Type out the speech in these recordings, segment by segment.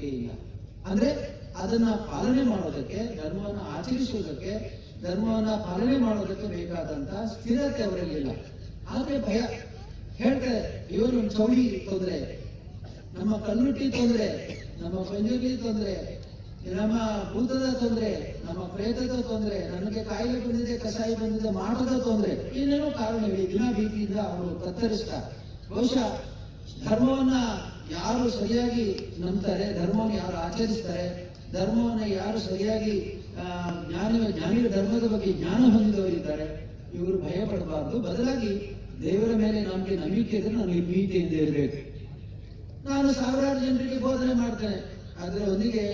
ನಂಬಿಕೆ ಇಲ್ಲ. ಅಂದ್ರೆ ಅದನ್ನ ಪಾಲನೆ ಮಾಡೋದಕ್ಕೆ, ಧರ್ಮವನ್ನ ಆಚರಿಸುವುದಕ್ಕೆ, ಧರ್ಮವನ್ನ ಪಾಲನೆ ಮಾಡೋದಕ್ಕೆ ಬೇಕಾದಂತ ಸ್ಥಿರತೆ ಅವರಲ್ಲಿಲ್ಲ. ಆದ್ರೆ ಭಯ ಹೇಳ್ತಾರೆ, ಇವನು ಚೌಡಿ ತೊಂದರೆ, ನಮ್ಮ ಕಲ್ಲುಟ್ಟಿ ತೊಂದರೆ, ನಮ್ಮ ಪಂಜುರ್ಲಿ ತೊಂದರೆ, ನಮ್ಮ ಭೂತದ ತೊಂದರೆ, ನಮ್ಮ ಪ್ರೇತದ ತೊಂದರೆ, ನನಗೆ ಕಾಯಿಲೆ ಬಂದಿದೆ, ಕಷಾಯ ಬಂದಿದೆ, ಮಾಟದ ತೊಂದರೆ, ಏನೇನೋ ಕಾರಣಗಳು ದಿನ ಭೀತಿಯಿಂದ ಅವರು ತತ್ತರಿಸ್ತಾರೆ. ಬಹುಶಃ ಧರ್ಮವನ್ನ ಯಾರು ಸರಿಯಾಗಿ ನಂಬ್ತಾರೆ, ಧರ್ಮವನ್ನು ಯಾರು ಆಚರಿಸ್ತಾರೆ, ಧರ್ಮವನ್ನ ಯಾರು ಸರಿಯಾಗಿ ಜ್ಞಾನಿಗಳ ಧರ್ಮದ ಬಗ್ಗೆ ಜ್ಞಾನ ಹೊಂದಿದವರಿದ್ದಾರೆ, ಇವರು ಭಯ ಪಡಬಾರ್ದು. ಬದಲಾಗಿ ದೇವರ ಮೇಲೆ ನಂಬಿಕೆ ಇದ್ರೆ ನನಗೆ ಭೀತಿಯಿಂದ ಇರಬೇಕು. ನಾನು ಸಾವಿರಾರು ಜನರಿಗೆ ಬೋಧನೆ ಮಾಡ್ತೇನೆ, ಅದರ ಒಂದಿಗೆ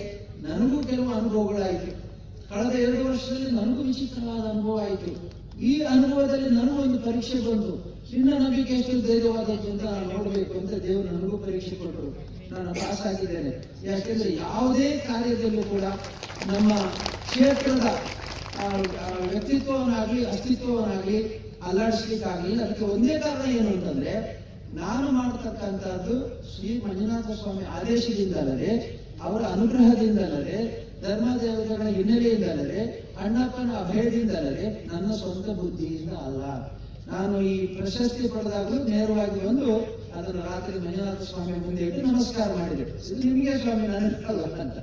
ನನಗೂ ಕೆಲವು ಅನುಭವಗಳಾಯಿತು. ಕಳೆದ 2 ವರ್ಷದಲ್ಲಿ ನನಗೂ ವಿಚಿತ್ರವಾದ ಅನುಭವ ಆಯಿತು. ಈ ಅನುಭವದಲ್ಲಿ ನನಗೂ ಒಂದು ಪರೀಕ್ಷೆ ಬಂತು. ನಿನ್ನ ನಂಬಿಕೆ ಎಷ್ಟು ಧೈರ್ಯವಾದದ್ದು ಅಂತ ನಾನು ನೋಡಬೇಕು ಅಂತ ದೇವರು ನನಗೂ ಪರೀಕ್ಷೆ ಕೊಟ್ಟರು. ನಾನು ಪಾಸ್ ಆಗಿದ್ದೇನೆ. ಯಾಕೆಂದ್ರೆ ಯಾವುದೇ ಕಾರ್ಯದಲ್ಲೂ ಕೂಡ ನಮ್ಮ ಕ್ಷೇತ್ರದ ವ್ಯಕ್ತಿತ್ವವನ್ನಾಗ್ಲಿ ಅಸ್ತಿತ್ವವನ್ನಾಗ್ಲಿ ಅಲ್ಲಾಡಿಸ್ಲಿಕ್ಕಾಗ್ಲಿ ಅದಕ್ಕೆ ಒಂದೇ ಕಾರಣ ಏನು ಅಂತಂದ್ರೆ, ನಾನು ಮಾಡತಕ್ಕಂಥದ್ದು ಶ್ರೀ ಮಂಜುನಾಥ ಸ್ವಾಮಿ ಆದೇಶದಿಂದಲ್ಲದೆ, ಅವರ ಅನುಗ್ರಹದಿಂದಲ್ಲದೆ, ಧರ್ಮ ದೇವತೆಗಳ ಹಿನ್ನೆಲೆಯಿಂದಲ್ಲದೆ, ಅಣ್ಣಪ್ಪನ ಅಭಯದಿಂದಲ್ಲದೆ, ನನ್ನ ಸ್ವಂತ ಬುದ್ಧಿಯಿಂದ ಅಲ್ಲ. ನಾನು ಈ ಪ್ರಶಸ್ತಿ ಪಡೆದಾಗಲೂ ನೇರವಾಗಿ ಬಂದು ಅದನ್ನು ರಾತ್ರಿ ಮಂಜುನಾಥ ಸ್ವಾಮಿ ಮುಂದೆ ಇಟ್ಟು ನಮಸ್ಕಾರ ಮಾಡಿದೆ. ಇದು ನಿಮಗೆ ಸ್ವಾಮಿ, ನನಗಲ್ಲ ಅಂತ.